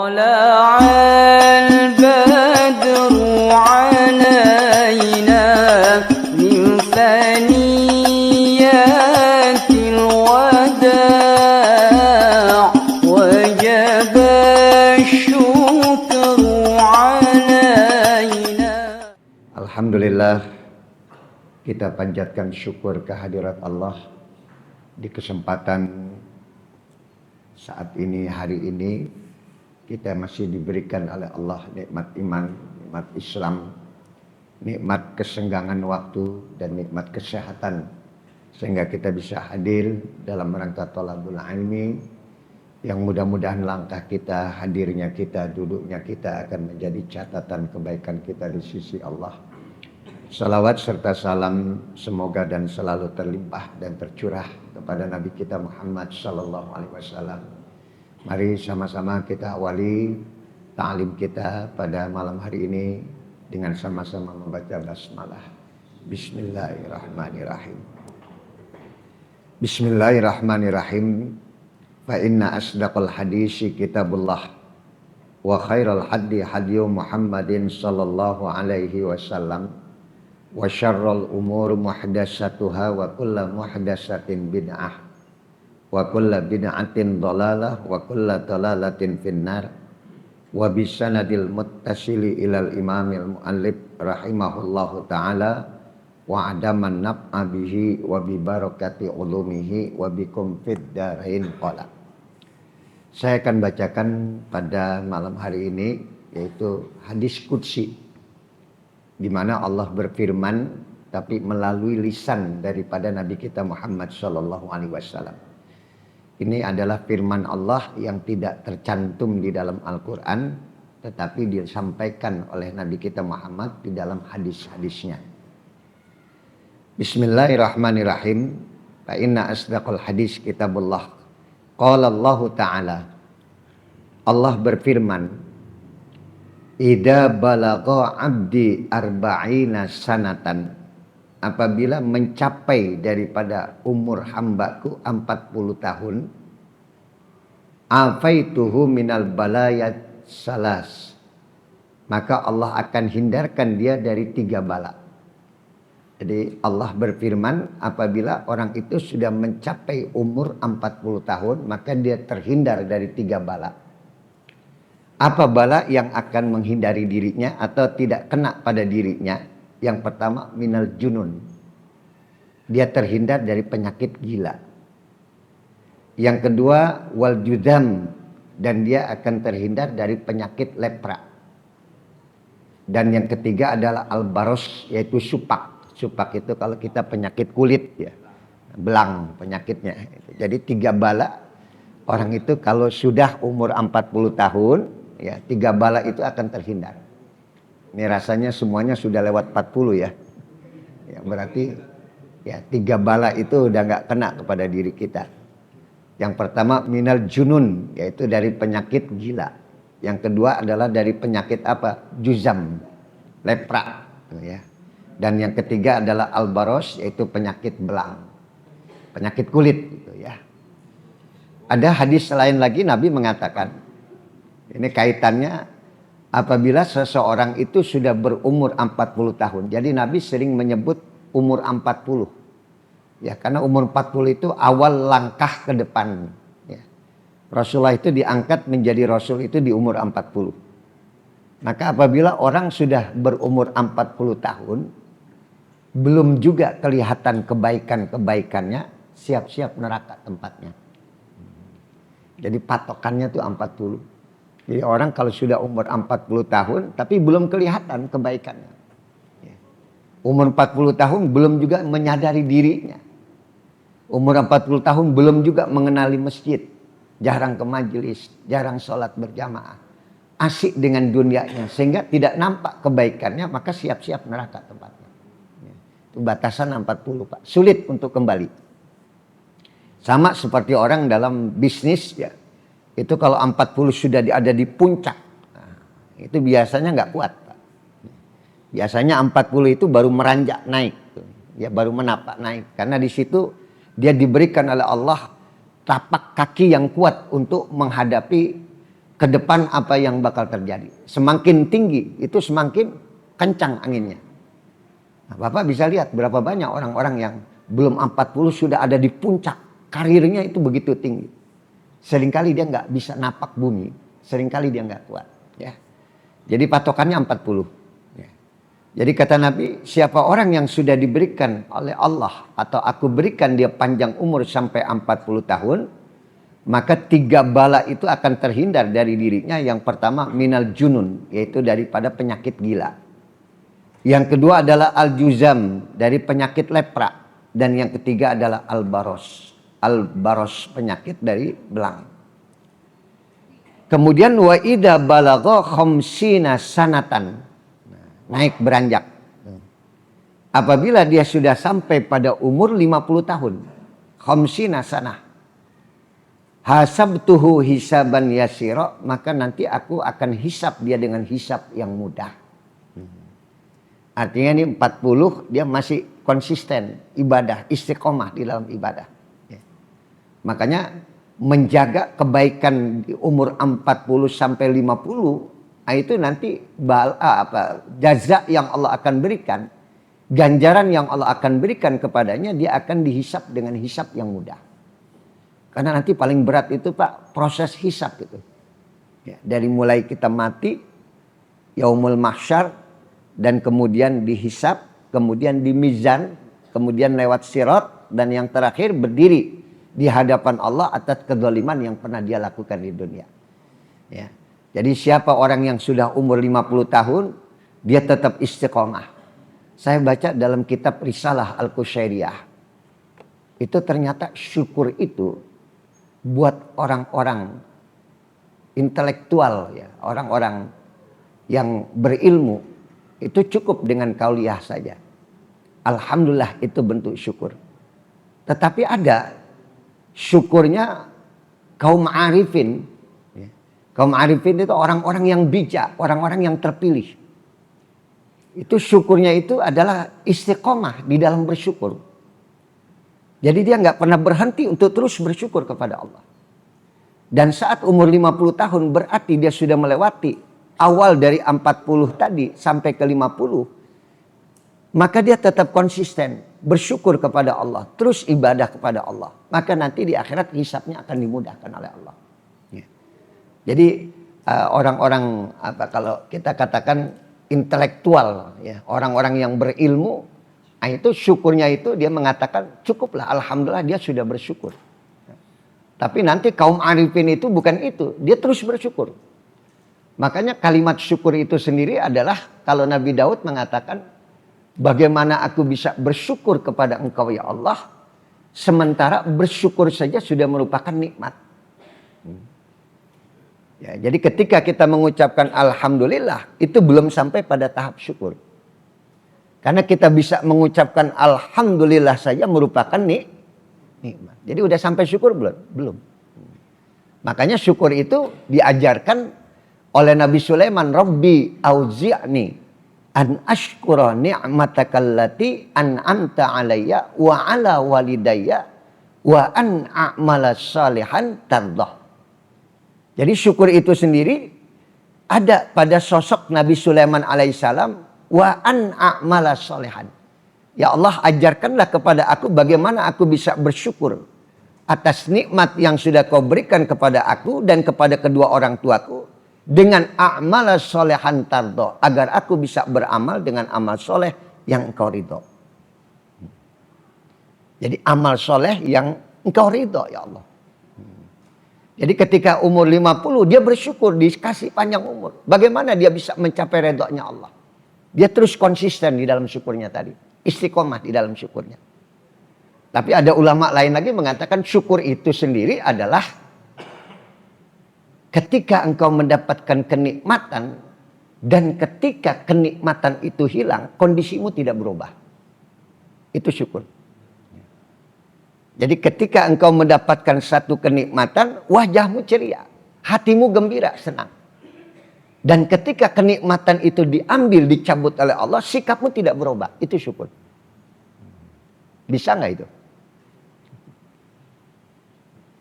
طلع البدر علينا من ثنيات الوداع وجب الشكر علينا. Alhamdulillah, kita panjatkan syukur kehadirat Allah di kesempatan saat ini, hari ini kita masih diberikan oleh Allah nikmat iman, nikmat Islam, nikmat kesenggangan waktu dan nikmat kesehatan, sehingga kita bisa hadir dalam rangka thalabul ilmi yang mudah-mudahan langkah kita, hadirnya kita, duduknya kita akan menjadi catatan kebaikan kita di sisi Allah. Salawat serta salam semoga dan selalu terlimpah dan tercurah kepada Nabi kita Muhammad sallallahu alaihi wasallam. Mari sama-sama kita awali ta'lim kita pada malam hari ini dengan sama-sama membaca basmalah. Bismillahirrahmanirrahim. Bismillahirrahmanirrahim. Fa inna asdaqal hadisi kitabullah wa khairal hadi hadiyu Muhammadin sallallahu alaihi wasallam. Wa syarrul umur muhdatsatuha wa kullu muhdatsatin bid'ah wa kullu bid'atin dhalalah wa kullu dhalalatin finnar wa bisanadil muttasili ilal imamil muallif rahimahullahu ta'ala wa adaman naf'a bihi wa bi barakati ulumihi wa bikum fid darain qala. Saya akan bacakan pada malam hari ini yaitu hadis qudsi, di mana Allah berfirman tapi melalui lisan daripada Nabi kita Muhammad sallallahu alaihi wasallam. Ini adalah firman Allah yang tidak tercantum di dalam Al-Qur'an tetapi disampaikan oleh Nabi kita Muhammad di dalam hadis-hadisnya. Bismillahirrahmanirrahim. Fa inna asdaqal hadis kitabullah. Qala Allah Ta'ala. Allah berfirman, Idza balagha 'abdi arba'ina sanatan, apabila mencapai daripada umur hambaku 40 tahun, afaituhu minal balayat salas, maka Allah akan hindarkan dia dari 3 bala. Jadi Allah berfirman apabila orang itu sudah mencapai umur 40 tahun maka dia terhindar dari 3 bala. Apa bala yang akan menghindari dirinya atau tidak kena pada dirinya? Yang pertama minal junun. Dia terhindar dari penyakit gila. Yang kedua wal judam, dan dia akan terhindar dari penyakit lepra. Dan yang ketiga adalah albaros, yaitu supak. Supak itu kalau kita penyakit kulit ya. Belang penyakitnya. Jadi 3 bala orang itu kalau sudah umur 40 tahun ya 3 bala itu akan terhindar. Ini rasanya semuanya sudah lewat 40 ya. Ya berarti ya 3 bala itu udah nggak kena kepada diri kita. Yang pertama minal junun, yaitu dari penyakit gila. Yang kedua adalah dari penyakit apa? Juzam, lepra ya. Dan yang ketiga adalah albaros, yaitu penyakit belang. Penyakit kulit gitu ya. Ada hadis lain lagi Nabi mengatakan, ini kaitannya apabila seseorang itu sudah berumur 40 tahun. Jadi Nabi sering menyebut umur 40. Ya, karena umur 40 itu awal langkah ke depan. Ya. Rasulullah itu diangkat menjadi Rasul itu di umur 40. Maka apabila orang sudah berumur 40 tahun, belum juga kelihatan kebaikan-kebaikannya, siap-siap neraka tempatnya. Jadi patokannya tuh 40. Jadi orang kalau sudah umur 40 tahun tapi belum kelihatan kebaikannya. Umur 40 tahun belum juga menyadari dirinya. Umur 40 tahun belum juga mengenali masjid. Jarang ke majelis, jarang sholat berjamaah. Asik dengan dunianya sehingga tidak nampak kebaikannya, maka siap-siap neraka tempatnya. Itu batasan 40 Pak. Sulit untuk kembali. Sama seperti orang dalam bisnis ya. Itu kalau 40 sudah ada di puncak, nah, itu biasanya nggak kuat Pak. Biasanya 40 itu baru meranjak naik, ya baru menapak naik. Karena di situ dia diberikan oleh Allah tapak kaki yang kuat untuk menghadapi ke depan apa yang bakal terjadi. Semakin tinggi itu semakin kencang anginnya. Nah, Bapak bisa lihat berapa banyak orang-orang yang belum 40 sudah ada di puncak karirnya itu begitu tinggi. Seringkali dia nggak bisa napak bumi, seringkali dia nggak kuat. Ya. Jadi patokannya 40. Ya. Jadi kata Nabi, siapa orang yang sudah diberikan oleh Allah atau aku berikan dia panjang umur sampai 40 tahun, maka 3 bala itu akan terhindar dari dirinya. Yang pertama minal junun, yaitu daripada penyakit gila. Yang kedua adalah al-juzam, dari penyakit lepra. Dan yang ketiga adalah al-baros. Al-baros, penyakit dari belang. Kemudian wa idza balagha khamsina sanatan. Naik beranjak. Apabila dia sudah sampai pada umur 50 tahun. Khamsina sanah. Hasabtuhu hisaban yasira, maka nanti aku akan hisab dia dengan hisab yang mudah. Artinya ini 40 dia masih konsisten ibadah, istiqomah di dalam ibadah. Makanya menjaga kebaikan di umur 40 sampai 50, itu nanti jaza yang Allah akan berikan, ganjaran yang Allah akan berikan kepadanya, dia akan dihisab dengan hisab yang mudah. Karena nanti paling berat itu Pak, proses hisab itu. Ya, dari mulai kita mati, yaumul mahsyar, dan kemudian dihisab, kemudian dimizan, kemudian lewat sirat, dan yang terakhir berdiri di hadapan Allah atas kezaliman yang pernah dia lakukan di dunia. Ya. Jadi siapa orang yang sudah umur 50 tahun, dia tetap istiqomah. Saya baca dalam kitab Risalah Al-Qushairiyah, itu ternyata syukur itu buat orang-orang intelektual, ya, orang-orang yang berilmu, itu cukup dengan kauliyah saja. Alhamdulillah itu bentuk syukur. Tetapi ada syukurnya kaum arifin. Kaum arifin itu orang-orang yang bijak, orang-orang yang terpilih. Itu syukurnya itu adalah istiqomah di dalam bersyukur. Jadi dia nggak pernah berhenti untuk terus bersyukur kepada Allah. Dan saat umur 50 tahun berarti dia sudah melewati awal dari 40 tadi sampai ke 50. Maka dia tetap konsisten bersyukur kepada Allah, terus ibadah kepada Allah. Maka nanti di akhirat hisabnya akan dimudahkan oleh Allah. Ya. Jadi orang-orang kalau kita katakan intelektual, ya, orang-orang yang berilmu, itu syukurnya itu dia mengatakan cukuplah, alhamdulillah dia sudah bersyukur. Tapi nanti kaum arifin itu bukan itu, dia terus bersyukur. Makanya kalimat syukur itu sendiri adalah kalau Nabi Daud mengatakan, bagaimana aku bisa bersyukur kepada Engkau ya Allah, sementara bersyukur saja sudah merupakan nikmat. Ya, jadi ketika kita mengucapkan alhamdulillah, itu belum sampai pada tahap syukur. Karena kita bisa mengucapkan alhamdulillah saja merupakan nikmat. Jadi udah sampai syukur belum? Belum. Makanya syukur itu diajarkan oleh Nabi Sulaiman, Rabbi auzi'ni an ashkura ni'matakallati an'amta alayya wa ala walidayya wa an a'mala salihan tardah. Jadi syukur itu sendiri ada pada sosok Nabi Sulaiman alaihissalam, wa an a'mala salihan. Ya Allah, ajarkanlah kepada aku bagaimana aku bisa bersyukur atas nikmat yang sudah kau berikan kepada aku dan kepada kedua orang tuaku, dengan a'mala solehan tardo, agar aku bisa beramal dengan amal soleh yang engkau ridho. Jadi amal soleh yang engkau ridho ya Allah. Jadi ketika umur 50 dia bersyukur dikasih panjang umur. Bagaimana dia bisa mencapai ridhonya Allah? Dia terus konsisten di dalam syukurnya tadi. Istiqomah di dalam syukurnya. Tapi ada ulama lain lagi mengatakan syukur itu sendiri adalah ketika engkau mendapatkan kenikmatan dan ketika kenikmatan itu hilang, kondisimu tidak berubah. Itu syukur. Jadi ketika engkau mendapatkan satu kenikmatan, wajahmu ceria, hatimu gembira, senang. Dan ketika kenikmatan itu diambil, dicabut oleh Allah, sikapmu tidak berubah. Itu syukur. Bisa nggak itu?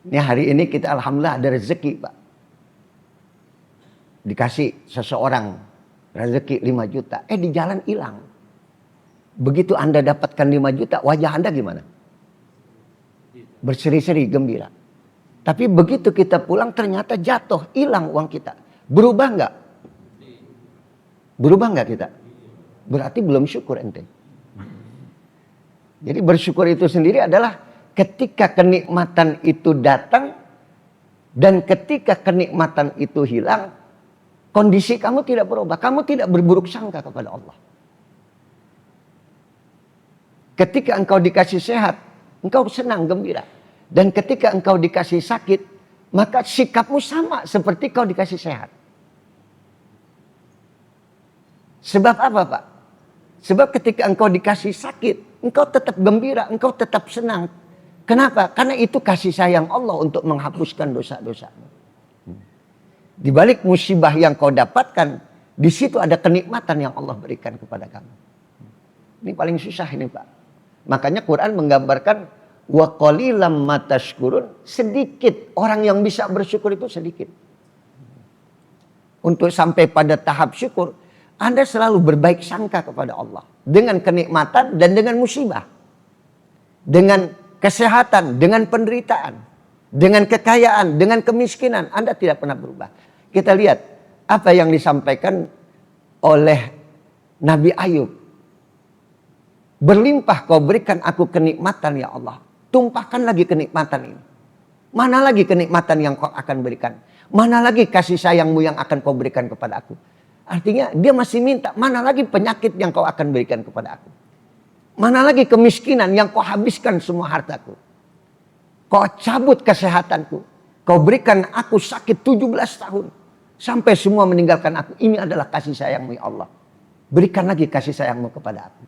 Ini hari ini kita alhamdulillah ada rezeki Pak. dikasih seseorang rezeki 5 juta, di jalan hilang. Begitu Anda dapatkan 5 juta, wajah Anda gimana? Berseri-seri, gembira. Tapi begitu kita pulang ternyata jatuh, hilang uang kita. Berubah nggak? Berubah nggak kita? Berarti belum syukur ente. Jadi bersyukur itu sendiri adalah ketika kenikmatan itu datang dan ketika kenikmatan itu hilang, kondisi kamu tidak berubah. Kamu tidak berburuk sangka kepada Allah. Ketika engkau dikasih sehat, engkau senang, gembira. Dan ketika engkau dikasih sakit, maka sikapmu sama seperti kau dikasih sehat. Sebab apa, Pak? Sebab ketika engkau dikasih sakit, engkau tetap gembira, engkau tetap senang. Kenapa? Karena itu kasih sayang Allah untuk menghapuskan dosa-dosamu. Di balik musibah yang kau dapatkan, di situ ada kenikmatan yang Allah berikan kepada kamu. Ini paling susah ini, Pak. Makanya Quran menggambarkan wa qalilam ma tashkurun, sedikit orang yang bisa bersyukur itu sedikit. Untuk sampai pada tahap syukur, Anda selalu berbaik sangka kepada Allah dengan kenikmatan dan dengan musibah. Dengan kesehatan, dengan penderitaan, dengan kekayaan, dengan kemiskinan, Anda tidak pernah berubah. Kita lihat apa yang disampaikan oleh Nabi Ayub. Berlimpah kau berikan aku kenikmatan ya Allah. Tumpahkan lagi kenikmatan ini. Mana lagi kenikmatan yang kau akan berikan? Mana lagi kasih sayangmu yang akan kau berikan kepada aku? Artinya dia masih minta, mana lagi penyakit yang kau akan berikan kepada aku? Mana lagi kemiskinan yang kau habiskan semua hartaku? Kau cabut kesehatanku. Kau berikan aku sakit 17 tahun. Sampai semua meninggalkan aku. Ini adalah kasih sayangmu ya Allah. Berikan lagi kasih sayangmu kepada aku.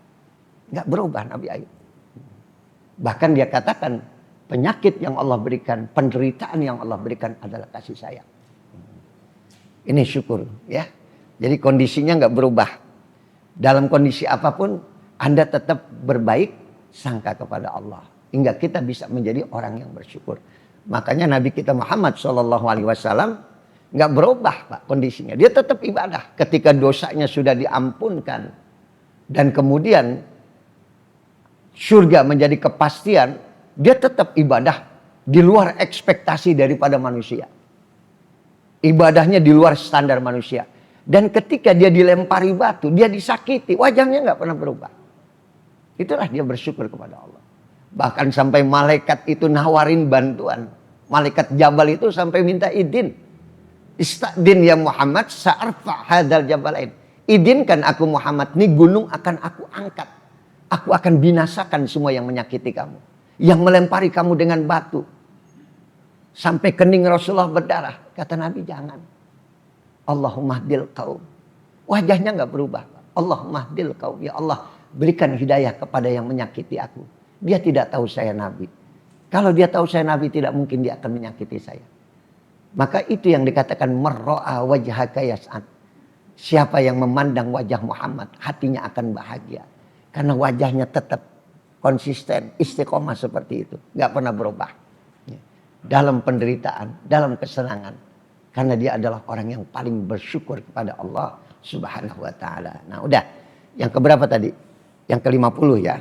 Nggak berubah Nabi Ayub. Bahkan dia katakan penyakit yang Allah berikan, penderitaan yang Allah berikan adalah kasih sayang. Ini syukur ya. Jadi kondisinya nggak berubah. Dalam kondisi apapun Anda tetap berbaik sangka kepada Allah. Hingga kita bisa menjadi orang yang bersyukur. Makanya Nabi kita Muhammad SAW nggak berubah Pak kondisinya. Dia tetap ibadah ketika dosanya sudah diampunkan. Dan kemudian surga menjadi kepastian, dia tetap ibadah di luar ekspektasi daripada manusia. Ibadahnya di luar standar manusia. Dan ketika dia dilempari batu, dia disakiti, wajahnya nggak pernah berubah. Itulah dia bersyukur kepada Allah. Bahkan sampai malaikat itu nawarin bantuan. Malaikat Jabal itu sampai minta izin. Istadin ya Muhammad sa'arfa hadal jabalain. Izinkan aku Muhammad, nih gunung akan aku angkat. Aku akan binasakan semua yang menyakiti kamu. Yang melempari kamu dengan batu. Sampai kening Rasulullah berdarah. Kata Nabi jangan. Allahumma hdil qaum. Wajahnya nggak berubah. Allahumma hdil qaum. Ya Allah berikan hidayah kepada yang menyakiti aku. Dia tidak tahu saya Nabi. Kalau dia tahu saya Nabi tidak mungkin dia akan menyakiti saya. Maka itu yang dikatakan marra'a wajhaka yas'ad. Siapa yang memandang wajah Muhammad hatinya akan bahagia. Karena wajahnya tetap konsisten, istiqomah seperti itu. Gak pernah berubah. Dalam penderitaan, dalam kesenangan. Karena dia adalah orang yang paling bersyukur kepada Allah Subhanahu wa ta'ala. Nah udah, yang keberapa tadi? Yang ke-50 ya.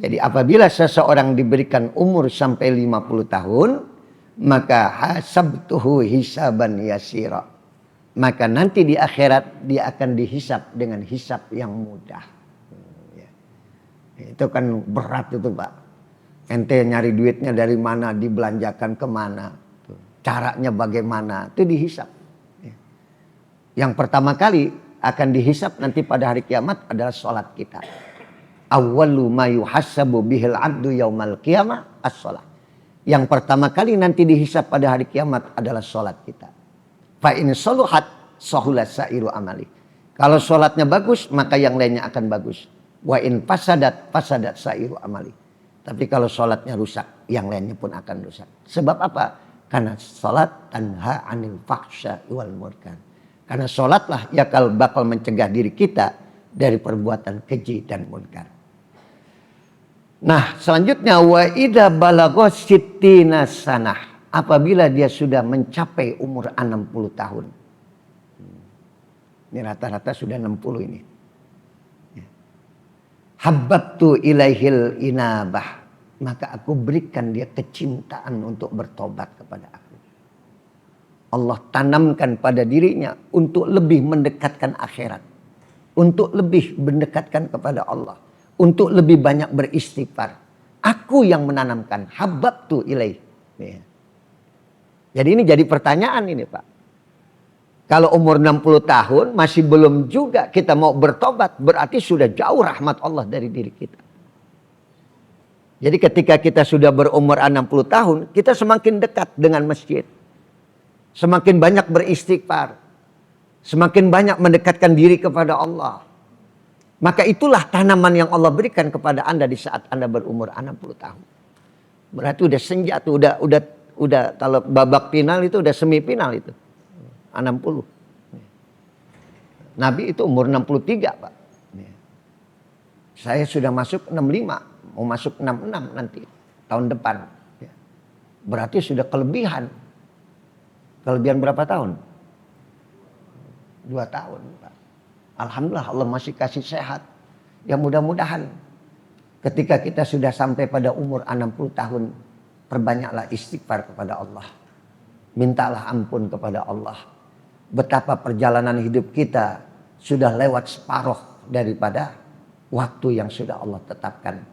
Jadi apabila seseorang diberikan umur sampai 50 tahun, maka hasabtuhu hisaban yasira. Maka nanti di akhirat dia akan dihisab dengan hisab yang mudah. Itu kan berat itu Pak. Ente nyari duitnya dari mana, dibelanjakan kemana, caranya bagaimana, itu dihisab. Yang pertama kali akan dihisab nanti pada hari kiamat adalah sholat kita. Awwalu ma yuhassabu bihil abdu yaumal qiyamah as-sholat. Yang pertama kali nanti dihisab pada hari kiamat adalah sholat kita. Fa in soluhat sahulat sairu amali. Kalau sholatnya bagus maka yang lainnya akan bagus. Wa in fasadat sairu amali. Tapi kalau sholatnya rusak, yang lainnya pun akan rusak. Sebab apa? Karena sholat tanha anil fahsya wal munkar. Karena sholatlah yang bakal mencegah diri kita dari perbuatan keji dan munkar. Nah selanjutnya wa idza balagha sittina sanah. Apabila dia sudah mencapai umur 60 tahun. Ini rata-rata sudah 60 ini. Ya. Habbabtu ilaihil inabah. Maka aku berikan dia kecintaan untuk bertobat kepada aku. Allah tanamkan pada dirinya untuk lebih mendekatkan akhirat. Untuk lebih mendekatkan kepada Allah. Untuk lebih banyak beristighfar. Aku yang menanamkan. Habbabtu ilaih. Ya. Jadi ini jadi pertanyaan ini Pak. Kalau umur 60 tahun masih belum juga kita mau bertobat. Berarti sudah jauh rahmat Allah dari diri kita. Jadi ketika kita sudah berumur 60 tahun. Kita semakin dekat dengan masjid. Semakin banyak beristighfar. Semakin banyak mendekatkan diri kepada Allah. Maka itulah tanaman yang Allah berikan kepada Anda di saat Anda berumur 60 tahun. Berarti udah senja tuh. Udah kalau babak final itu udah semifinal itu. 60. Nabi itu umur 63 Pak. Saya sudah masuk 65. Mau masuk 66 nanti. Tahun depan. Berarti sudah kelebihan. Kelebihan berapa tahun? 2 tahun Pak. Alhamdulillah Allah masih kasih sehat. Ya mudah-mudahan. Ketika kita sudah sampai pada umur 60 tahun. Perbanyaklah istighfar kepada Allah. Mintalah ampun kepada Allah. Betapa perjalanan hidup kita sudah lewat separuh daripada waktu yang sudah Allah tetapkan.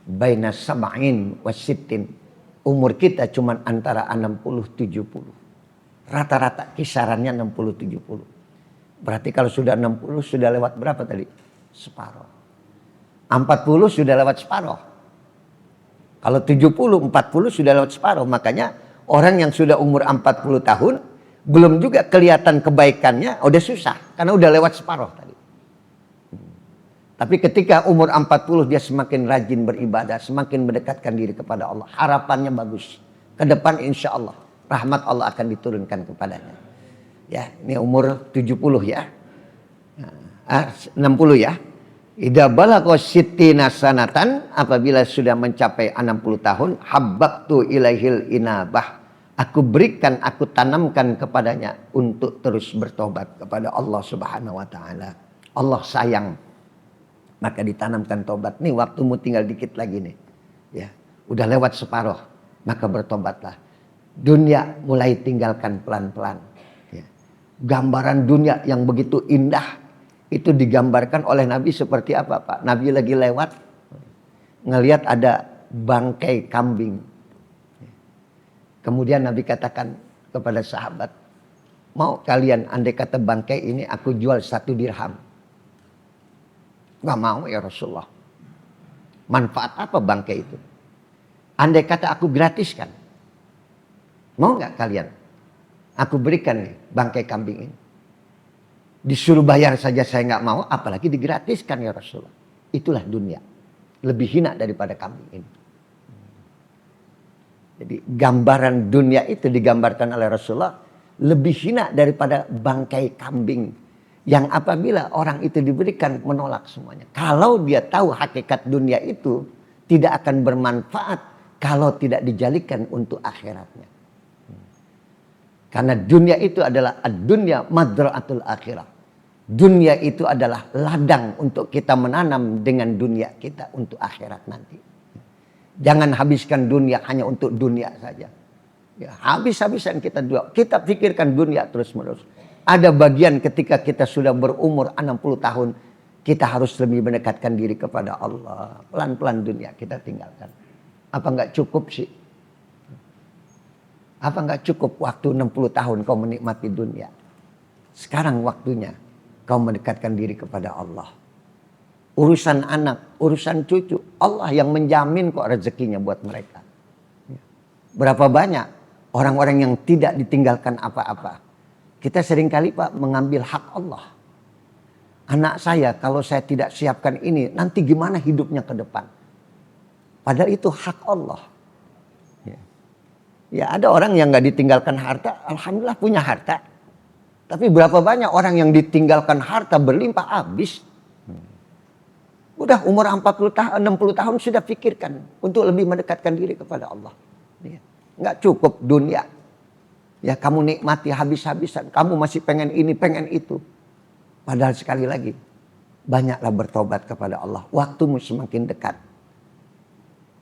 Baina sab'in wa sittin. Umur kita cuma antara 60-70. Rata-rata kisarannya 60-70. Berarti kalau sudah 60 sudah lewat berapa tadi? Separuh. 40 sudah lewat separuh. Kalau 70, 40 sudah lewat separuh. Makanya orang yang sudah umur 40 tahun belum juga kelihatan kebaikannya, udah susah. Karena udah lewat separuh tadi. Tapi ketika umur 40 dia semakin rajin beribadah, semakin mendekatkan diri kepada Allah. Harapannya bagus. Ke depan insya Allah rahmat Allah akan diturunkan kepadanya. Ya, ini umur 70 ya. 60 ya. Idza balagha sittina sanatan, apabila sudah mencapai 60 tahun, habbabtu ilaihil inabah. Aku berikan, aku tanamkan kepadanya untuk terus bertobat kepada Allah Subhanahu wa taala. Allah sayang. Maka ditanamkan tobat. Nih waktumu tinggal dikit lagi nih. Ya, udah lewat separuh. Maka bertobatlah. Dunia mulai tinggalkan pelan-pelan. Ya. Gambaran dunia yang begitu indah itu digambarkan oleh Nabi seperti apa Pak? Nabi lagi lewat ngelihat ada bangkai kambing. Kemudian Nabi katakan kepada sahabat, mau kalian andai kata bangkai ini aku jual 1 dirham. Gak mau ya Rasulullah. Manfaat apa bangkai itu? Andai kata aku gratiskan. Mau gak kalian? Aku berikan nih bangkai kambing ini. Disuruh bayar saja saya gak mau, apalagi digratiskan ya Rasulullah. Itulah dunia. Lebih hina daripada kambing ini. Jadi gambaran dunia itu digambarkan oleh Rasulullah lebih hina daripada bangkai kambing yang apabila orang itu diberikan menolak semuanya. Kalau dia tahu hakikat dunia itu tidak akan bermanfaat kalau tidak dijadikan untuk akhiratnya. Karena dunia itu adalah ad-dunya madra'atul akhirah. Dunia itu adalah ladang untuk kita menanam dengan dunia kita untuk akhirat nanti. Jangan habiskan dunia hanya untuk dunia saja. Ya, habis-habisan kita pikirkan dunia terus-menerus. Ada bagian ketika kita sudah berumur 60 tahun. Kita harus lebih mendekatkan diri kepada Allah. Pelan-pelan dunia kita tinggalkan. Apa enggak cukup sih? Apa enggak cukup waktu 60 tahun kau menikmati dunia? Sekarang waktunya kau mendekatkan diri kepada Allah. Urusan anak, urusan cucu, Allah yang menjamin kok rezekinya buat mereka. Berapa banyak orang-orang yang tidak ditinggalkan apa-apa. Kita seringkali Pak mengambil hak Allah. Anak saya kalau saya tidak siapkan ini, nanti gimana hidupnya ke depan? Padahal itu hak Allah. Ya ada orang yang gak ditinggalkan harta, alhamdulillah punya harta. Tapi berapa banyak orang yang ditinggalkan harta berlimpah habis. Udah umur 40 tahun, 60 tahun sudah pikirkan untuk lebih mendekatkan diri kepada Allah. Nggak cukup dunia. Ya kamu nikmati habis-habisan. Kamu masih pengen ini, pengen itu. Padahal sekali lagi, banyaklah bertobat kepada Allah. Waktumu semakin dekat.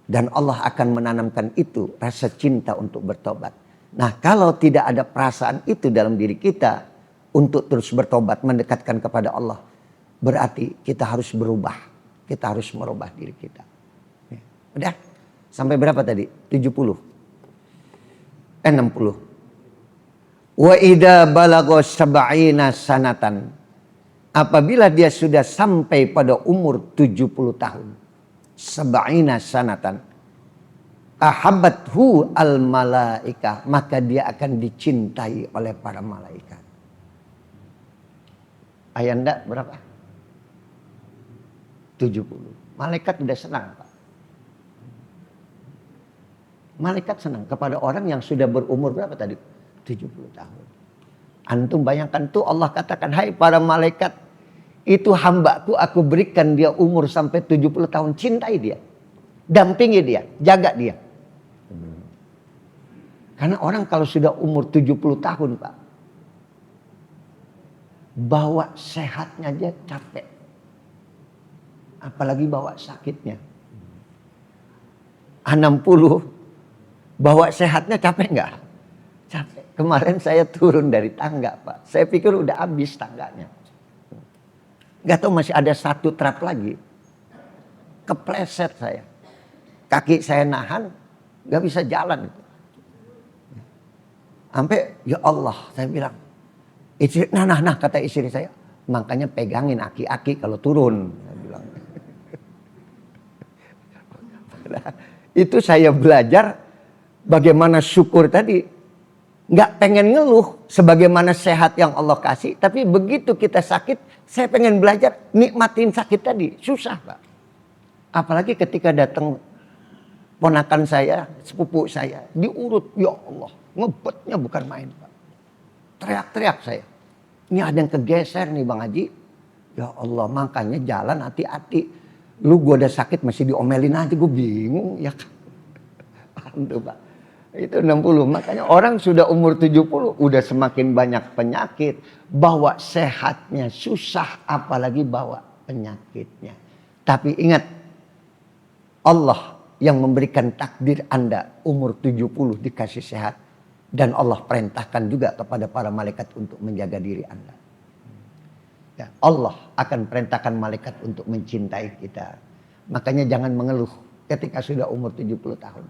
Dan Allah akan menanamkan itu, rasa cinta untuk bertobat. Nah, kalau tidak ada perasaan itu dalam diri kita untuk terus bertobat, mendekatkan kepada Allah, berarti kita harus berubah. Kita harus merubah diri kita. Udah? Sampai berapa tadi? 70. 60. Wa idza balagha sab'ina sanatan. Apabila dia sudah sampai pada umur 70 tahun. Sab'ina sanatan. Ahabbathu al malaikah. Maka dia akan dicintai oleh para malaikat. Ayanda berapa? 70. Malaikat sudah senang, Pak. Malaikat senang kepada orang yang sudah berumur berapa tadi? 70 tahun. Antum bayangkan tuh Allah katakan, hai para malaikat, itu hambaku, aku berikan dia umur sampai 70 tahun. Cintai dia. Dampingi dia. Jaga dia. Karena orang kalau sudah umur 70 tahun, Pak, bawa sehatnya aja capek. Apalagi bawa sakitnya. 60, bawa sehatnya capek nggak? Capek. Kemarin saya turun dari tangga, Pak. Saya pikir udah habis tangganya. Nggak tahu masih ada satu trap lagi. Kepleset saya. Kaki saya nahan, nggak bisa jalan. Sampai, ya Allah, saya bilang. Istri, nah, kata istri saya. Makanya pegangin aki-aki kalau turun. Saya bilang. Itu saya belajar bagaimana syukur tadi. Nggak pengen ngeluh sebagaimana sehat yang Allah kasih. Tapi begitu kita sakit, saya pengen belajar nikmatin sakit tadi. Susah, Pak. Apalagi ketika datang ponakan saya, sepupu saya. Diurut, ya Allah. Ngebetnya bukan main, Pak. Teriak-teriak saya. Ini ada yang kegeser nih Bang Haji. Ya Allah, makanya jalan hati-hati. Lu gue udah sakit masih diomelin aja, gue bingung. Ya kan. Paham tuh, Pak. Itu 60. Makanya orang sudah umur 70 udah semakin banyak penyakit. Bawa sehatnya susah, apalagi bawa penyakitnya. Tapi ingat, Allah yang memberikan takdir Anda umur 70 dikasih sehat. Dan Allah perintahkan juga kepada para malaikat untuk menjaga diri Anda. Ya, Allah akan perintahkan malaikat untuk mencintai kita. Makanya jangan mengeluh ketika sudah umur 70 tahun.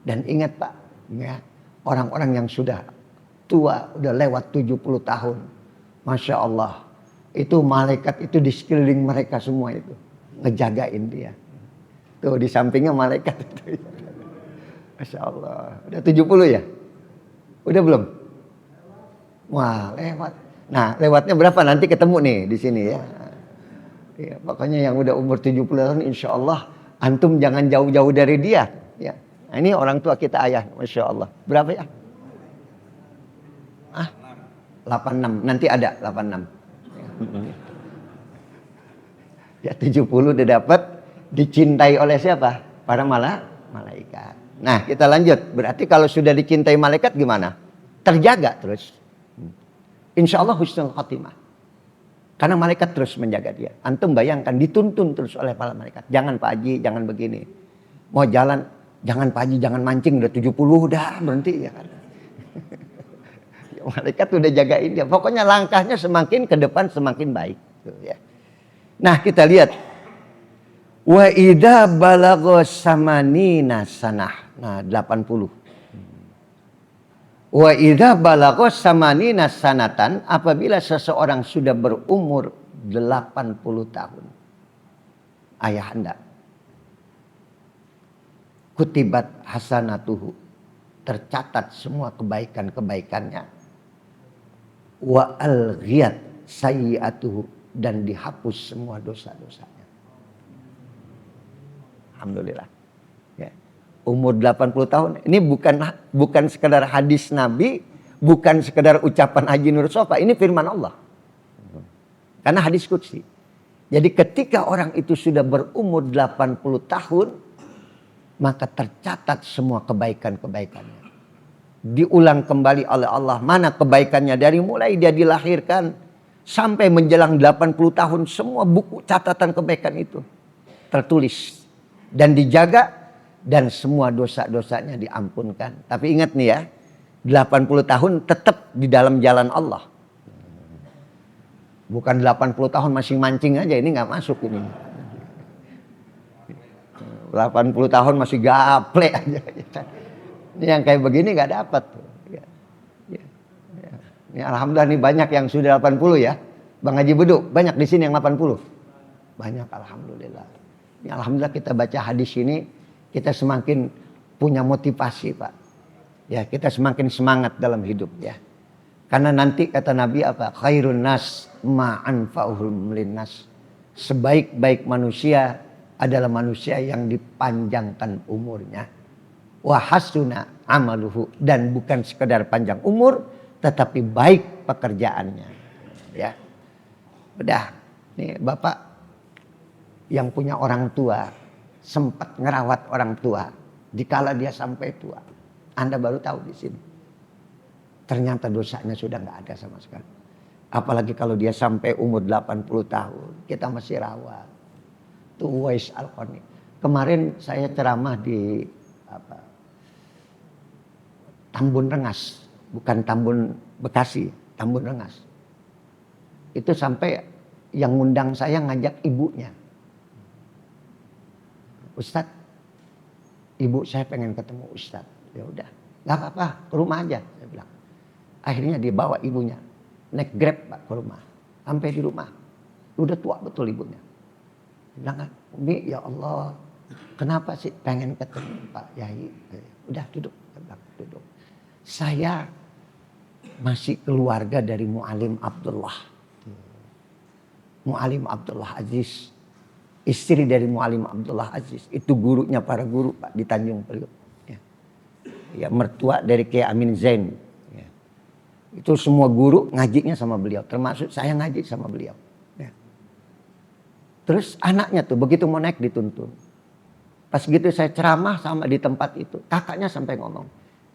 Dan ingat Pak, ya, orang-orang yang sudah tua, udah lewat 70 tahun. Masya Allah, itu malaikat itu di sekeliling mereka semua itu. Ngejagain dia. Tuh di sampingnya malaikat itu. Masya Allah, udah 70 ya? Udah belum? Wah, lewat. Nah, lewatnya berapa? Nanti ketemu nih di sini ya. Ya, pokoknya yang udah umur 70 tahun insya Allah antum jangan jauh-jauh dari dia. Ya. Nah, ini orang tua kita ayah, Masya Allah. Berapa ya? 86. Nanti ada 86. Ya 70 udah dapat, dicintai oleh siapa? Para malaikat. Nah, kita lanjut. Berarti kalau sudah dicintai malaikat gimana? Terjaga terus. Insya Allah husnul khatimah. Karena malaikat terus menjaga dia. Antum bayangkan dituntun terus oleh para malaikat. Jangan Pak Haji, jangan begini. Mau jalan, jangan Pak Haji, jangan mancing. Udah 70, udah berhenti ya kan. Ya, malaikat udah jagain dia. Pokoknya langkahnya semakin ke depan semakin baik. Tuh, ya. Nah, kita lihat. Wa idza balagha samanina sanah. Nah, 80. Wa idza balagha samanina sanatan, apabila seseorang sudah berumur 80 tahun. Ayahanda. Kutibat hasanatuhu. Tercatat semua kebaikan-kebaikannya. Wa alghiyat sayyi'atuhu, dan dihapus semua dosa-dosanya. Alhamdulillah. Ya. Umur 80 tahun. Ini bukan sekedar hadis Nabi, bukan sekedar ucapan Haji Nur Sofa. Ini firman Allah. Karena hadis qudsi. Jadi ketika orang itu sudah berumur 80 tahun, maka tercatat semua kebaikan-kebaikannya. Diulang kembali oleh Allah. Mana kebaikannya dari mulai dia dilahirkan Sampai menjelang 80 tahun semua buku catatan kebaikan itu tertulis dan dijaga dan semua dosa-dosanya diampunkan. Tapi ingat nih ya, 80 tahun tetap di dalam jalan Allah. Bukan 80 tahun masih mancing aja, ini nggak masuk ini. 80 tahun masih gaple aja. Ini yang kayak begini nggak dapat. Ini alhamdulillah nih banyak yang sudah 80 ya. Bang Haji Beduk, banyak di sini yang 80. Banyak alhamdulillah. Ini alhamdulillah kita baca hadis ini, kita semakin punya motivasi, Pak. Ya, kita semakin semangat dalam hidup ya. Karena nanti kata Nabi apa? Khairun nas ma'anfa'uhum linnas. Sebaik-baik manusia adalah manusia yang dipanjangkan umurnya. Wa hasuna amaluhu, dan bukan sekedar panjang umur tetapi baik pekerjaannya. Ya. Udah, nih Bapak yang punya orang tua sempat ngerawat orang tua dikala dia sampai tua. Anda baru tahu di sini. Ternyata dosanya sudah nggak ada sama sekali. Apalagi kalau dia sampai umur 80 tahun, kita masih rawat. Itu Uwais Al-Qarni. Kemarin saya ceramah di Tambun Rengas, bukan Tambun Bekasi, Tambun Rengas. Itu sampai yang ngundang saya ngajak ibunya. Ustadz, ibu saya pengen ketemu Ustadz. Ya udah, nggak apa-apa, ke rumah aja, saya bilang. Akhirnya dibawa ibunya, naik Grab Pak ke rumah. Sampai di rumah, udah tua betul ibunya. Dia bilang, Umi ya Allah, kenapa sih pengen ketemu Pak Yai? Udah duduk, saya bilang, duduk. Saya masih keluarga dari Mu'alim Abdullah. Mu'alim Abdullah Aziz, istri dari Mu'alim Abdullah Aziz. Itu gurunya para guru Pak di Tanjung Priok. Ya, mertua dari Kiai Amin Zain. Ya. Itu semua guru ngajinya sama beliau, termasuk saya ngaji sama beliau. Ya. Terus anaknya tuh begitu mau naik dituntun. Pas gitu saya ceramah sama di tempat itu, kakaknya sampai ngomong,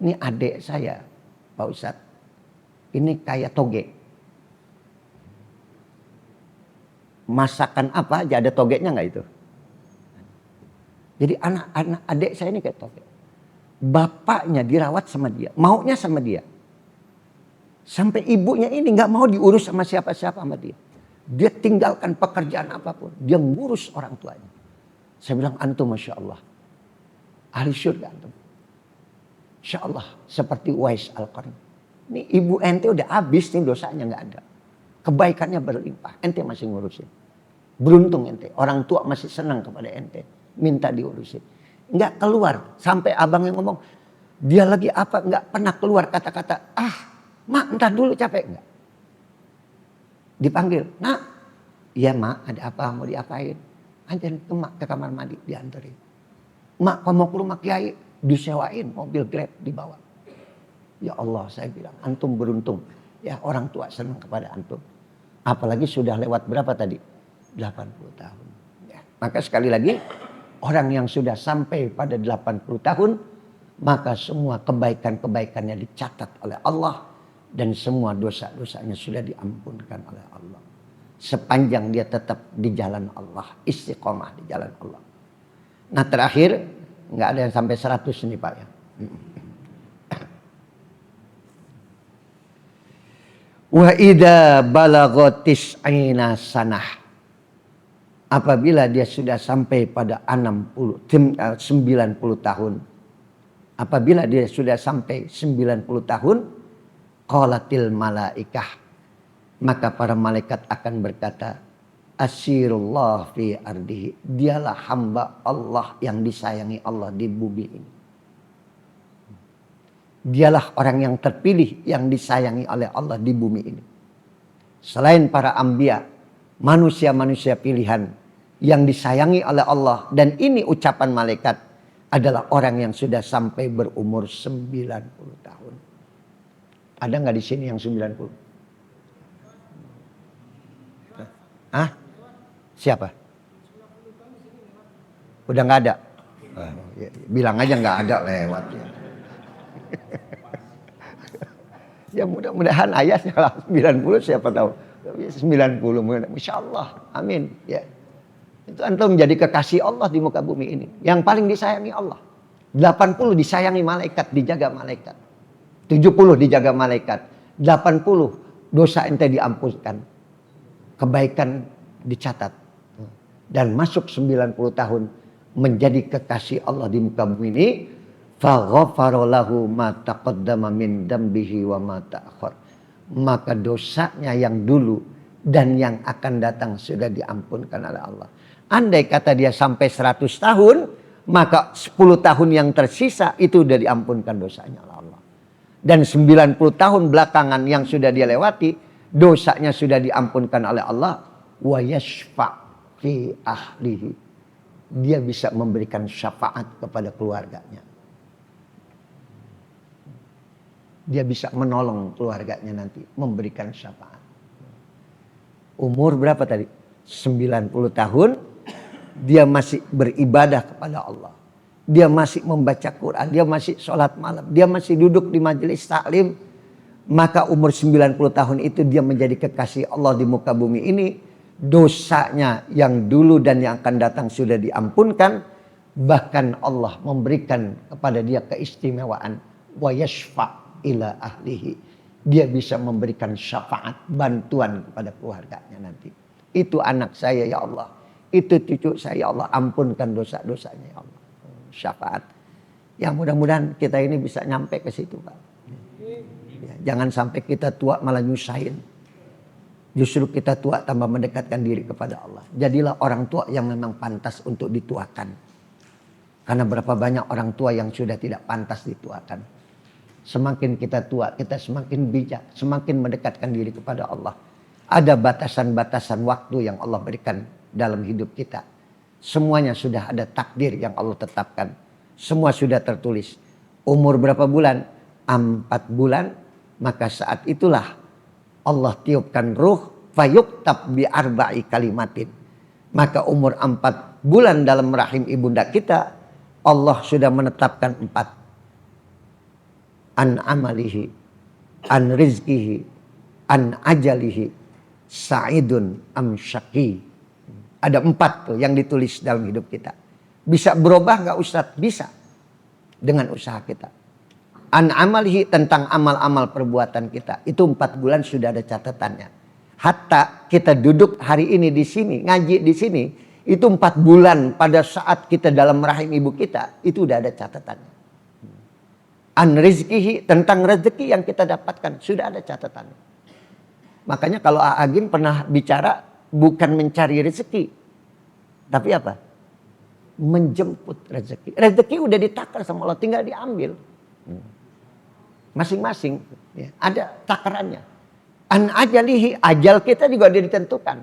ini adik saya Pak Ustadz, ini kayak toge. Masakan apa aja ada togenya nggak itu? Jadi anak-anak adik saya ini kayak toge. Bapaknya dirawat sama dia, maunya sama dia. Sampai ibunya ini nggak mau diurus sama siapa-siapa sama dia. Dia tinggalkan pekerjaan apapun, dia ngurus orang tuanya. Saya bilang antum masya Allah, ahli surga antum. Insya Allah seperti Uwais Al-Qarni. Ini ibu ente udah habis nih dosanya nggak ada, kebaikannya berlimpah, ente masih ngurusin. Beruntung ente, orang tua masih senang kepada ente, minta diurusin. Nggak keluar sampai abang yang ngomong dia lagi apa nggak pernah keluar kata-kata mak entar dulu capek nggak dipanggil nak iya mak ada apa mau diapain anterin ke mak ke kamar mandi dianterin mak kalau mau ke rumah kiai disewain mobil Grab dibawa. Ya Allah saya bilang antum beruntung ya orang tua senang kepada antum apalagi sudah lewat berapa tadi 80 tahun ya. Maka sekali lagi orang yang sudah sampai pada 80 tahun, maka semua kebaikan-kebaikannya dicatat oleh Allah dan semua dosa-dosanya sudah diampunkan oleh Allah. Sepanjang dia tetap di jalan Allah, istiqomah di jalan Allah. Nah terakhir, nggak ada yang sampai 100 nih Pak ya. Wa idza balaghatis aina sanah. Apabila dia sudah sampai pada 90 tahun. Apabila dia sudah sampai 90 tahun, qalatil malaikah. Maka para malaikat akan berkata, asirullah fi ardihi. Dialah hamba Allah yang disayangi Allah di bumi ini. Dialah orang yang terpilih yang disayangi oleh Allah di bumi ini. Selain para anbiya, manusia-manusia pilihan yang disayangi oleh Allah. Dan ini ucapan malaikat adalah orang yang sudah sampai berumur 90 tahun. Ada nggak di sini yang 90? Hah? Siapa? Udah nggak ada? Bilang aja nggak ada lewat ya. Ya mudah-mudahan ayahnya lah 90 siapa tahu. 90, Masya Allah, amin. Ya. Itu antum menjadi kekasih Allah di muka bumi ini. Yang paling disayangi Allah. 80 disayangi malaikat, dijaga malaikat. 70 dijaga malaikat. 80 dosa ente diampunkan. Kebaikan dicatat. Dan masuk 90 tahun menjadi kekasih Allah di muka bumi ini. Faghafara lahu ma taqaddama min dambihi wa ma ta'akhir. Maka dosanya yang dulu dan yang akan datang sudah diampunkan oleh Allah. Andai kata dia sampai 100 tahun, maka 10 tahun yang tersisa itu sudah diampunkan dosanya oleh Allah. Dan 90 tahun belakangan yang sudah dia lewati, dosanya sudah diampunkan oleh Allah. Wa yashfa' fi ahlihi. Dia bisa memberikan syafaat kepada keluarganya. Dia bisa menolong keluarganya nanti, memberikan syafaat. Umur berapa tadi? 90 tahun. Dia masih beribadah kepada Allah. Dia masih membaca Quran. Dia masih sholat malam. Dia masih duduk di majelis taklim. Maka umur 90 tahun itu dia menjadi kekasih Allah di muka bumi ini. Dosanya yang dulu dan yang akan datang sudah diampunkan. Bahkan Allah memberikan kepada dia keistimewaan. Wa yashfa' ila ahlihi. Dia bisa memberikan syafaat, bantuan kepada keluarganya nanti. Itu anak saya ya Allah. Itu cucu saya ya Allah, ampunkan dosa-dosanya ya Allah. Syafaat. Ya mudah-mudahan kita ini bisa nyampe ke situ Pak. Ya, jangan sampai kita tua malah nyusahin. Justru kita tua tambah mendekatkan diri kepada Allah. Jadilah orang tua yang memang pantas untuk dituakan. Karena berapa banyak orang tua yang sudah tidak pantas dituakan. Semakin kita tua, kita semakin bijak, semakin mendekatkan diri kepada Allah. Ada batasan-batasan waktu yang Allah berikan dalam hidup kita. Semuanya sudah ada takdir yang Allah tetapkan. Semua sudah tertulis. Umur berapa bulan? 4 bulan. Maka saat itulah Allah tiupkan ruh. Fayuktab bi arba'i kalimatin. Maka umur 4 bulan dalam rahim ibunda kita. Allah sudah menetapkan 4. An amalihi. An rizkihi. An ajalihi. Sa'idun am syaqi. Ada 4 tuh yang ditulis dalam hidup kita. Bisa berubah nggak Ustadz? Bisa. Dengan usaha kita. An amalihi tentang amal-amal perbuatan kita. Itu 4 bulan sudah ada catatannya. Hatta kita duduk hari ini di sini, ngaji di sini. Itu 4 bulan pada saat kita dalam rahim ibu kita. Itu udah ada catatannya. An rizkihi tentang rezeki yang kita dapatkan. Sudah ada catatannya. Makanya kalau Agim pernah bicara. Bukan mencari rezeki. Tapi apa? Menjemput rezeki. Rezeki udah ditakar sama Allah. Tinggal diambil. Masing-masing. Ya, ada takarannya. An ajalihi. Ajal kita juga udah ditentukan.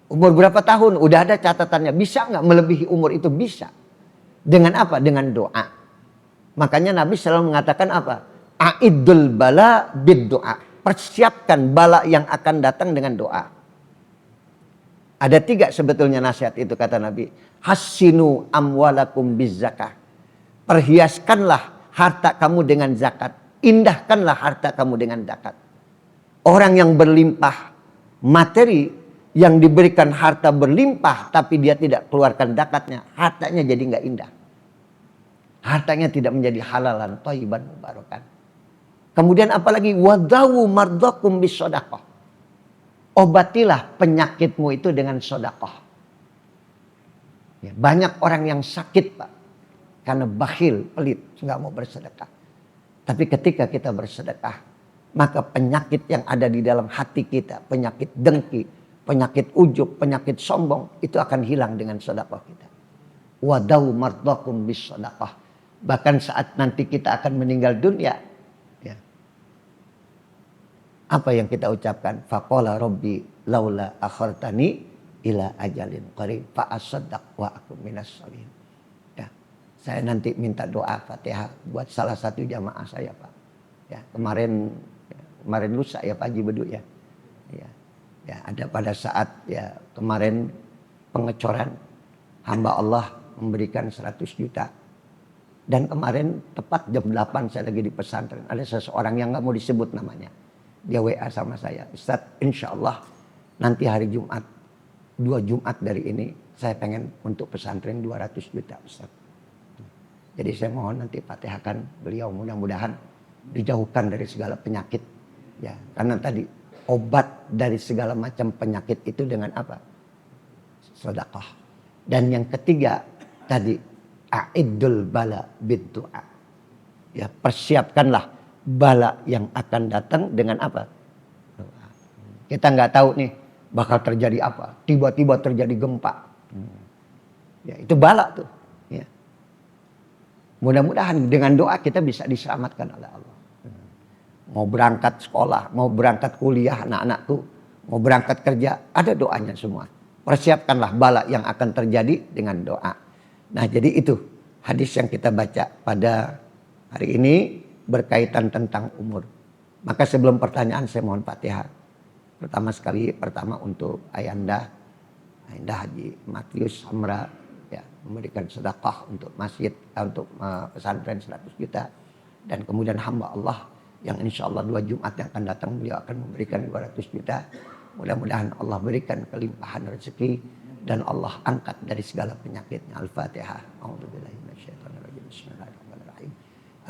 Umur berapa tahun? Udah ada catatannya. Bisa nggak melebihi umur itu? Bisa. Dengan apa? Dengan doa. Makanya Nabi selalu mengatakan apa? A'idul bala bid doa. Persiapkan bala yang akan datang dengan doa. Ada 3 sebetulnya nasihat itu kata Nabi. Hassinu amwalakum bizzakah. Perhiaskanlah harta kamu dengan zakat. Indahkanlah harta kamu dengan zakat. Orang yang berlimpah materi, yang diberikan harta berlimpah tapi dia tidak keluarkan zakatnya, hartanya jadi nggak indah. Hartanya tidak menjadi halalan, thayyiban, mubarakan. Kemudian apalagi wadawu mardakum bisodaqah. Obatilah penyakitmu itu dengan sedekah. Ya, banyak orang yang sakit Pak. Karena bakhil, pelit, nggak mau bersedekah. Tapi ketika kita bersedekah, maka penyakit yang ada di dalam hati kita, penyakit dengki, penyakit ujub, penyakit sombong, itu akan hilang dengan sedekah kita. Wadawu mardakum bisodaqah. Bahkan saat nanti kita akan meninggal dunia, apa yang kita ucapkan? Faqala rabbi laula akhartani ila ajalin qarib fa asaddaq wa akum minas sholihin. Ya, saya nanti minta doa Fatihah buat salah satu jamaah saya Pak. Ya, kemarin lusa ya Pak Haji Bedu ya. Ya, ada pada saat ya kemarin pengecoran hamba Allah memberikan 100 juta. Dan kemarin tepat jam 8 saya lagi di pesantren. Ada seseorang yang nggak mau disebut namanya. Dia WA sama saya, Ustadz insya Allah nanti hari Jumat, 2 Jumat dari ini saya pengen untuk pesantren 200 juta Ustadz. Jadi saya mohon nanti fatihahkan beliau, mudah-mudahan dijauhkan dari segala penyakit. Ya, karena tadi obat dari segala macam penyakit itu dengan apa? Sedekah. Dan yang ketiga tadi a'iddul bala biddu'a. Ya, persiapkanlah bala yang akan datang dengan apa? Doa. Kita nggak tahu nih bakal terjadi apa. Tiba-tiba terjadi gempa. Ya, itu bala tuh. Ya. Mudah-mudahan dengan doa kita bisa diselamatkan oleh Allah. Mau berangkat sekolah, mau berangkat kuliah anak-anakku, mau berangkat kerja, ada doanya semua. Persiapkanlah bala yang akan terjadi dengan doa. Nah, jadi itu hadis yang kita baca pada hari ini berkaitan tentang umur. Maka sebelum pertanyaan saya mohon Fatihah. Pertama untuk Ayanda Haji Matius Hamra ya, memberikan sedekah untuk masjid, untuk pesantren 100 juta. Dan kemudian hamba Allah yang insya Allah 2 Jumat yang akan datang beliau akan memberikan 200 juta. Mudah-mudahan Allah berikan kelimpahan rezeki dan Allah angkat dari segala penyakitnya. Al-Fatihah. A'udzubillahi minasyaitonirrajim. Bismillahirrahmanirrahim.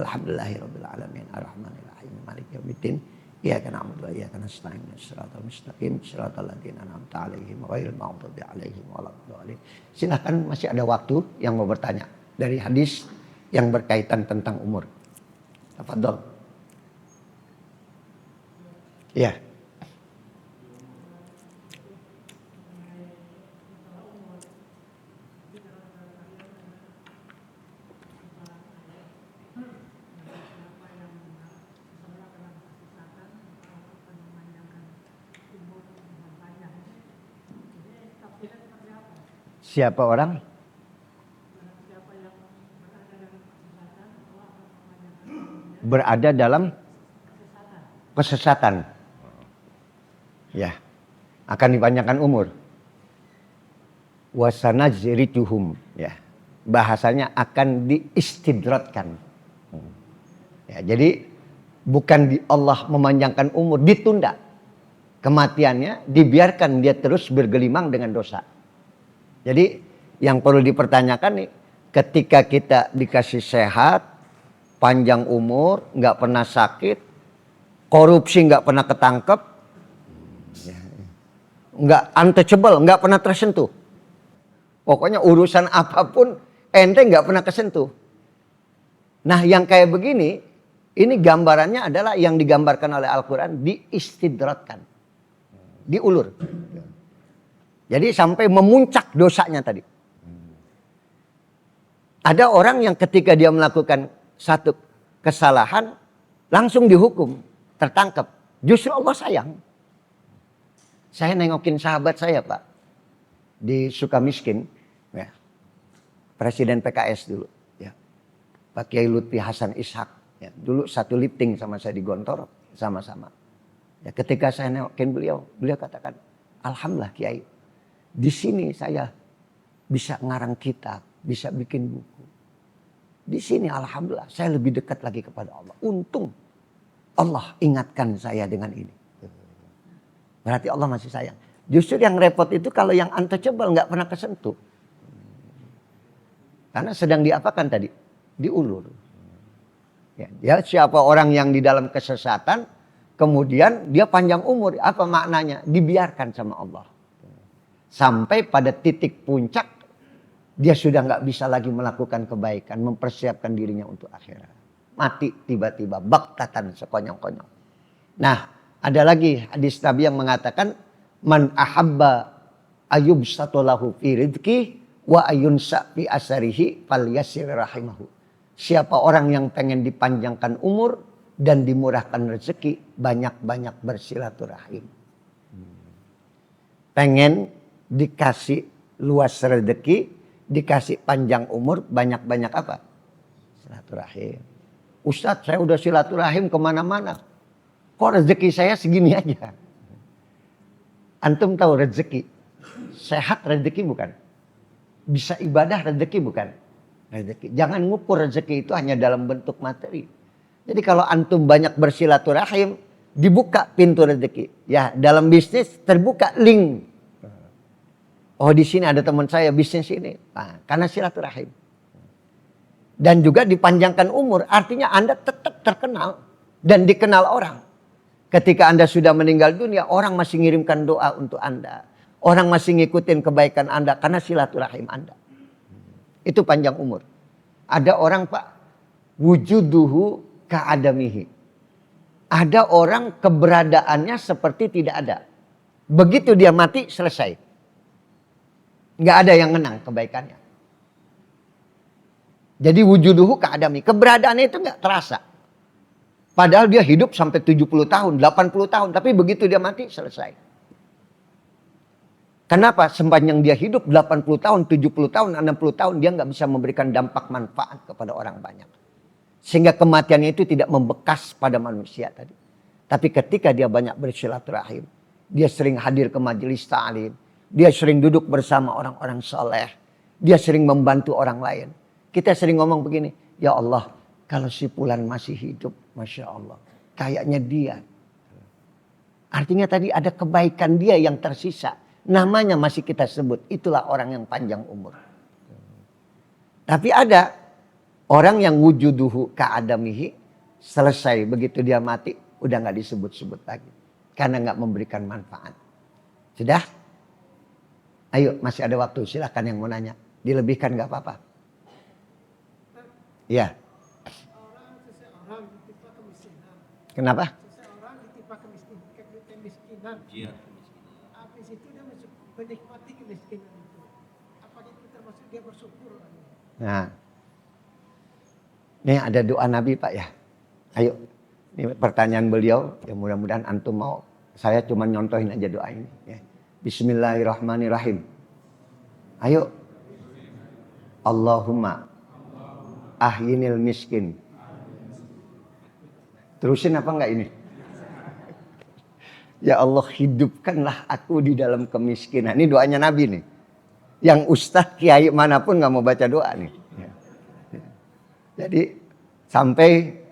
Alhamdulillahirabbil alamin arrahmanir rahim maliki yaumiddin. Iyyaka na'budu wa iyyaka nasta'in. Shiratal mustaqim shiratal ladzina an'amta 'alaihim ghairil maghdubi 'alaihim waladdallin. Silakan, masih ada waktu yang mau bertanya dari hadis yang berkaitan tentang umur. Tafadhol. Iya. Siapa orang? Berada dalam kesesatan. Ya, akan dipanjangkan umur. Wasanajriduhum, ya. Bahasanya akan diistidratkan. Ya, jadi bukan Allah memanjangkan umur, ditunda. Kematiannya dibiarkan dia terus bergelimang dengan dosa. Jadi yang perlu dipertanyakan nih, ketika kita dikasih sehat, panjang umur, nggak pernah sakit, korupsi nggak pernah ketangkep, nggak untouchable, nggak pernah tersentuh. Pokoknya urusan apapun ente nggak pernah kesentuh. Nah yang kayak begini, ini gambarannya adalah yang digambarkan oleh Al-Quran diistidratkan, diulur. Jadi sampai memuncak dosanya tadi. Ada orang yang ketika dia melakukan satu kesalahan langsung dihukum, tertangkap. Justru Allah sayang. Saya nengokin sahabat saya Pak di Sukamiskin, ya, Presiden PKS dulu, ya, Pak Kiai Lutfi Hasan Ishak, ya, dulu satu lifting sama saya di Gontor sama-sama. Ya, ketika saya nengokin beliau katakan, Alhamdulillah Kiai. Di sini saya bisa ngarang kitab, bisa bikin buku. Di sini alhamdulillah saya lebih dekat lagi kepada Allah. Untung Allah ingatkan saya dengan ini. Berarti Allah masih sayang. Justru yang repot itu kalau yang untouchable nggak pernah kesentuh. Karena sedang diapakan tadi? Diulur. Ya, siapa orang yang di dalam kesesatan, kemudian dia panjang umur, apa maknanya? Dibiarkan sama Allah. Sampai pada titik puncak dia sudah nggak bisa lagi melakukan kebaikan, mempersiapkan dirinya untuk akhirat. Mati tiba-tiba, baktatan sekonyong-konyong. Nah, ada lagi hadis Nabi yang mengatakan man ahabba ayubsatulahu fi rizqi wa ayunsa fi asarihi falyasir rahimahu. Siapa orang yang pengen dipanjangkan umur dan dimurahkan rezeki, banyak-banyak bersilaturahim. Pengen dikasih luas rezeki, dikasih panjang umur, banyak-banyak apa? Silaturahim. Ustadz, saya udah silaturahim kemana-mana. Kok rezeki saya segini aja? Antum tahu rezeki? Sehat rezeki bukan? Bisa ibadah rezeki bukan? Rezeki. Jangan ngukur rezeki itu hanya dalam bentuk materi. Jadi kalau antum banyak bersilaturahim, dibuka pintu rezeki. Ya, dalam bisnis terbuka link. Oh, di sini ada teman saya bisnis ini. Nah, karena silaturahim. Dan juga dipanjangkan umur, artinya Anda tetap terkenal dan dikenal orang. Ketika Anda sudah meninggal dunia, orang masih ngirimkan doa untuk Anda. Orang masih ngikutin kebaikan Anda karena silaturahim Anda. Itu panjang umur. Ada orang Pak, wujuduhu ka'adamihi. Ada orang keberadaannya seperti tidak ada. Begitu dia mati, selesai. Nggak ada yang menang kebaikannya. Jadi wujuduhu ka'adami. Keberadaannya itu nggak terasa. Padahal dia hidup sampai 70 tahun, 80 tahun. Tapi begitu dia mati, selesai. Kenapa? Sepanjang dia hidup 80 tahun, 70 tahun, 60 tahun. Dia nggak bisa memberikan dampak manfaat kepada orang banyak. Sehingga kematiannya itu tidak membekas pada manusia tadi. Tapi ketika dia banyak bersilaturahim. Dia sering hadir ke majelis ta'lim. Dia sering duduk bersama orang-orang soleh. Dia sering membantu orang lain. Kita sering ngomong begini, ya Allah, kalau si Fulan masih hidup, Masya Allah, kayaknya dia. Artinya tadi ada kebaikan dia yang tersisa. Namanya masih kita sebut, itulah orang yang panjang umur. Tapi ada orang yang wujuduhu ka'adamihi, selesai begitu dia mati, udah gak disebut-sebut lagi. Karena gak memberikan manfaat. Sudah? Ayo, masih ada waktu, silahkan yang mau nanya. Dilebihkan gak apa-apa. Iya. Seseorang ditimpa kemiskinan. Kenapa? Seseorang ditimpa kemiskinan. Iya. Habis itu dia menikmati kemiskinan itu. Apa itu termasuk dia bersyukur? Nah. Ini ada doa Nabi Pak ya. Ayo. Ini pertanyaan beliau. Ya mudah-mudahan antum mau. Saya cuma nyontohin aja doa ini. Ya. Bismillahirrahmanirrahim. Ayo. Allahumma ahyinil miskin. Terusin apa enggak ini? Ya Allah, hidupkanlah aku di dalam kemiskinan. Ini doanya Nabi nih. Yang ustaz kiai manapun nggak mau baca doa nih. Jadi sampai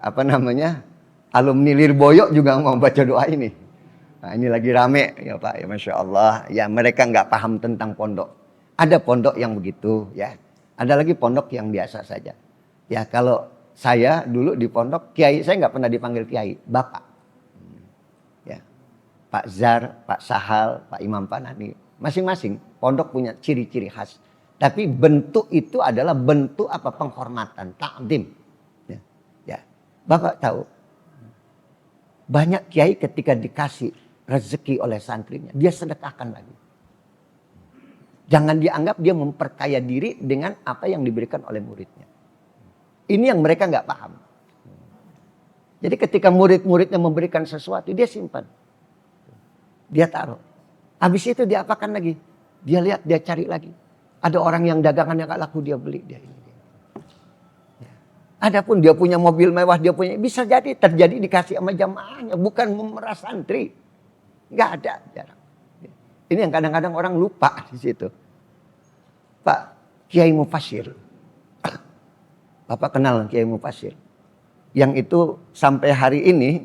alumni Lirboyo juga mau baca doa ini. Nah, ini lagi rame ya Pak, ya Masya Allah. Ya mereka nggak paham tentang pondok. Ada pondok yang begitu ya. Ada lagi pondok yang biasa saja. Ya kalau saya dulu di pondok kiai, saya nggak pernah dipanggil kiai, bapak. Ya, Pak Zar, Pak Sahal, Pak Imam Panani, masing-masing pondok punya ciri-ciri khas. Tapi bentuk itu adalah bentuk apa? Penghormatan, ta'zim. Ya, ya, bapak tahu, banyak kiai ketika dikasih rezeki oleh santrinya, dia sedekahkan lagi. Jangan dianggap dia memperkaya diri dengan apa yang diberikan oleh muridnya. Ini yang mereka nggak paham. Jadi ketika murid-muridnya memberikan sesuatu, dia simpan. Dia taruh. Habis itu dia apakan lagi? Dia lihat, dia cari lagi. Ada orang yang dagangannya nggak laku, dia beli. Dia ini. Ya. Adapun dia punya mobil mewah, dia punya, bisa jadi terjadi dikasih sama jamaahnya, bukan memeras santri. Nggak ada. Jarang. Ini yang kadang-kadang orang lupa di situ. Pak Kiai Mufasir. Bapak kenal Kiai Mufasir. Yang itu sampai hari ini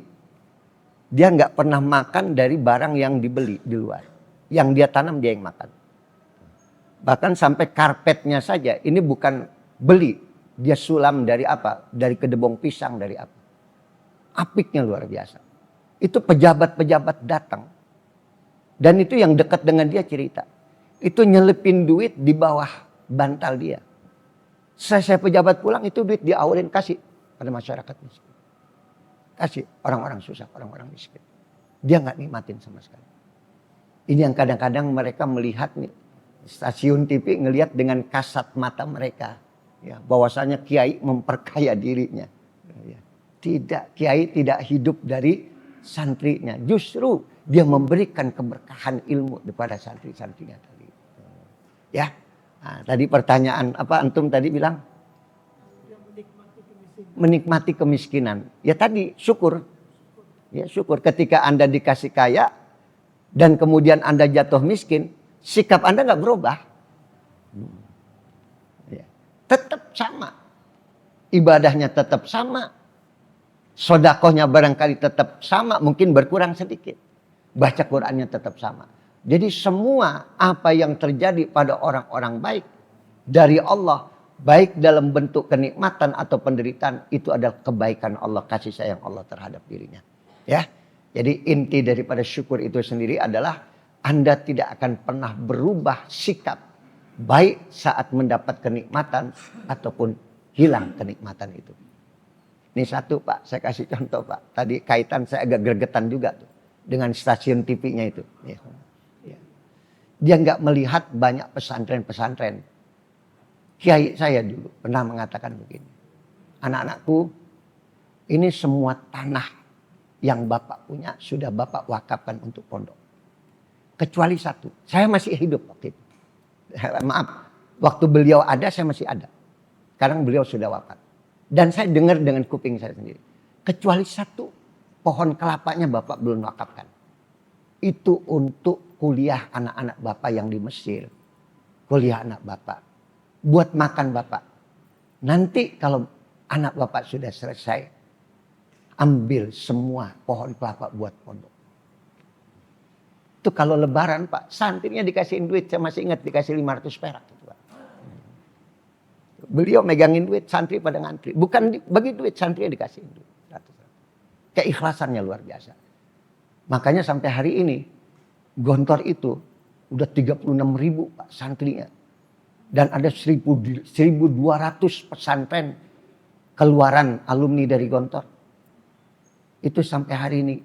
dia nggak pernah makan dari barang yang dibeli di luar. Yang dia tanam dia yang makan. Bahkan sampai karpetnya saja ini bukan beli. Dia sulam dari apa? Dari kedebong pisang, dari apa. Apiknya luar biasa. Itu pejabat-pejabat datang. Dan itu yang dekat dengan dia cerita. Itu nyelepin duit di bawah bantal dia. Saya pejabat pulang itu duit diawalin kasih pada masyarakat miskin. Kasih orang-orang susah, orang-orang miskin. Dia nggak nikmatin sama sekali. Ini yang kadang-kadang mereka melihat nih, stasiun TV ngelihat dengan kasat mata mereka. Ya, bahwasanya kiai memperkaya dirinya. Ya. Tidak, kiai tidak hidup dari santrinya. Justru dia memberikan keberkahan ilmu kepada santri-santrinya tadi. Ya. Nah, tadi pertanyaan apa antum tadi bilang? Menikmati kemiskinan. Ya tadi syukur. Ya syukur ketika Anda dikasih kaya dan kemudian Anda jatuh miskin, sikap Anda nggak berubah. Ya. Tetap sama. Ibadahnya tetap sama. Sodakohnya barangkali tetap sama, mungkin berkurang sedikit. Baca Qurannya tetap sama. Jadi semua apa yang terjadi pada orang-orang baik dari Allah, baik dalam bentuk kenikmatan atau penderitaan, itu adalah kebaikan Allah, kasih sayang Allah terhadap dirinya. Ya, jadi inti daripada syukur itu sendiri adalah Anda tidak akan pernah berubah sikap, baik saat mendapat kenikmatan ataupun hilang kenikmatan itu. Ini satu Pak, saya kasih contoh Pak. Tadi kaitan saya agak gregetan juga tuh dengan stasiun TV-nya itu. Ya. Dia nggak melihat banyak pesantren-pesantren. Kiai saya dulu pernah mengatakan begini. Anak-anakku, ini semua tanah yang Bapak punya sudah Bapak wakafkan untuk pondok. Kecuali satu, saya masih hidup waktu itu. Maaf, waktu beliau ada saya masih ada. Sekarang beliau sudah wafat. Dan saya dengar dengan kuping saya sendiri. Kecuali satu, pohon kelapanya Bapak belum wakafkan. Itu untuk kuliah anak-anak Bapak yang di Mesir. Kuliah anak Bapak. Buat makan Bapak. Nanti kalau anak Bapak sudah selesai, ambil semua pohon kelapa buat pondok. Itu kalau lebaran Pak, santrinya dikasihin duit. Saya masih ingat dikasih 500 perak. Beliau megangin duit, santri pada ngantri. Bukan bagi duit, santrinya dikasihin duit. Keikhlasannya luar biasa. Makanya sampai hari ini, Gontor itu udah 36.000 Pak santrinya. Dan ada 1.200 pesantren keluaran alumni dari Gontor. Itu sampai hari ini,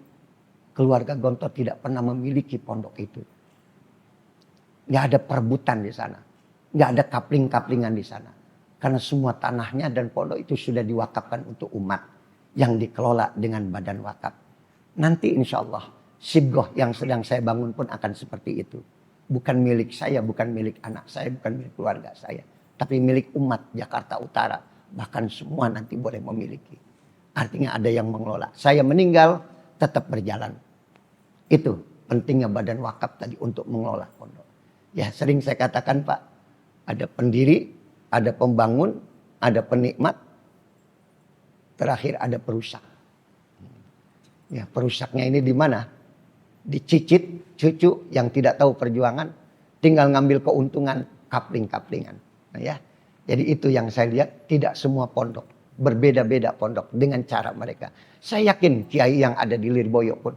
keluarga Gontor tidak pernah memiliki pondok itu. Nggak ada perebutan di sana. Nggak ada kapling-kaplingan di sana. Karena semua tanahnya dan pondok itu sudah diwakafkan untuk umat yang dikelola dengan badan wakaf. Nanti insya Allah sibgoh yang sedang saya bangun pun akan seperti itu. Bukan milik saya, bukan milik anak saya, bukan milik keluarga saya. Tapi milik umat Jakarta Utara. Bahkan semua nanti boleh memiliki. Artinya ada yang mengelola. Saya meninggal tetap berjalan. Itu pentingnya badan wakaf tadi untuk mengelola pondok. Ya sering saya katakan Pak, ada pendiri, ada pembangun, ada penikmat, terakhir ada perusak. Ya, perusaknya ini di mana? Dicicit cucu yang tidak tahu perjuangan, tinggal ngambil keuntungan kapling-kaplingan. Nah, ya. Jadi itu yang saya lihat, tidak semua pondok, berbeda-beda pondok dengan cara mereka. Saya yakin kiai yang ada di Lirboyo pun,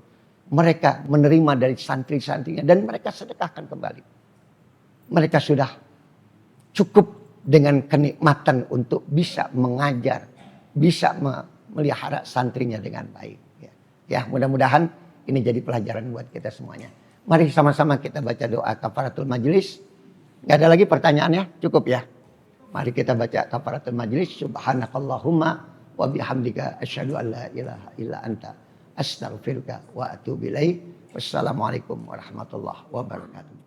mereka menerima dari santri-santrinya dan mereka sedekahkan kembali. Mereka sudah cukup dengan kenikmatan untuk bisa mengajar, bisa melihara santrinya dengan baik. Ya, mudah-mudahan ini jadi pelajaran buat kita semuanya. Mari sama-sama kita baca doa kafaratul majelis. Gak ada lagi pertanyaannya, cukup ya. Mari kita baca kafaratul majelis. Subhanakallahumma wa bihamdika asyhadu an la ilaha illa anta astaghfiruka wa atubu ilaik. Wassalamualaikum warahmatullahi wabarakatuh.